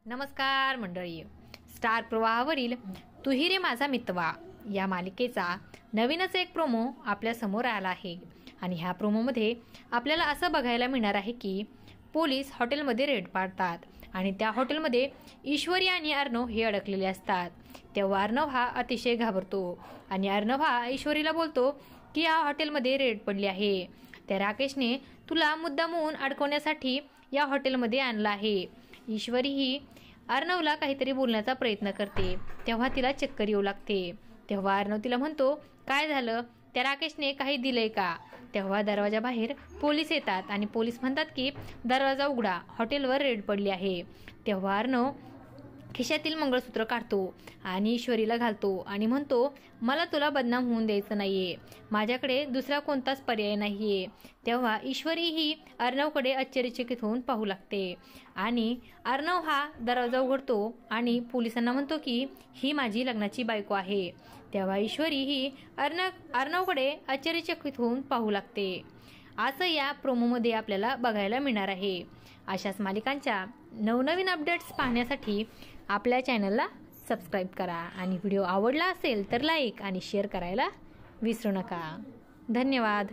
नमस्कार मंडळी, स्टार प्रवाहावरील तू ही रे माझा मितवा या मालिकेचा नवीनच एक प्रोमो आपल्या समोर आला आहे. आणि ह्या प्रोमोमध्ये आपल्याला असं बघायला मिळणार आहे की पोलीस हॉटेलमध्ये रेड पाडतात आणि त्या हॉटेलमध्ये ईश्वरी आणि अर्णव हे अडकलेले असतात. तेव्हा अर्णव हा अतिशय घाबरतो आणि अर्णव हा ईश्वरीला बोलतो की या हॉटेलमध्ये रेड पडली आहे. त्या राकेशने तुला मुद्दामून अडकवण्यासाठी या हॉटेलमध्ये आणलं आहे. ईश्वरी ही अर्णवला काहीतरी बोलण्याचा प्रयत्न करते तेव्हा तिला चक्कर येऊ लागते. तेव्हा अर्णव तिला म्हणतो, काय झालं, त्या राकेशने काही दिलंय का? तेव्हा दरवाजा बाहेर पोलीस येतात आणि पोलीस म्हणतात की दरवाजा उघडा, हॉटेलवर रेड पडली आहे. तेव्हा अर्णव खिशातील मंगळसूत्र काढतो आणि ईश्वरीला घालतो आणि म्हणतो, मला तुला बदनाम होऊन द्यायचं नाहीये, माझ्याकडे दुसरा कोणताच पर्याय नाहीये. तेव्हा ईश्वरी ही अर्णवकडे आश्चर्यचकित होऊन पाहू लागते आणि अर्णव हा दरवाजा उघडतो आणि पोलिसांना म्हणतो की ही माझी लग्नाची बायको आहे. तेव्हा ईश्वरी ही अर्णवकडे आश्चर्यचकित होऊन पाहू लागते. असं या प्रोमोमध्ये आपल्याला बघायला मिळणार आहे. अशाच मालिकांच्या नवनवीन अपडेट्स पाहण्यासाठी आपल्या चॅनलला सबस्क्राईब करा आणि व्हिडिओ आवडला असेल तर लाईक आणि शेअर करायला विसरू नका. धन्यवाद.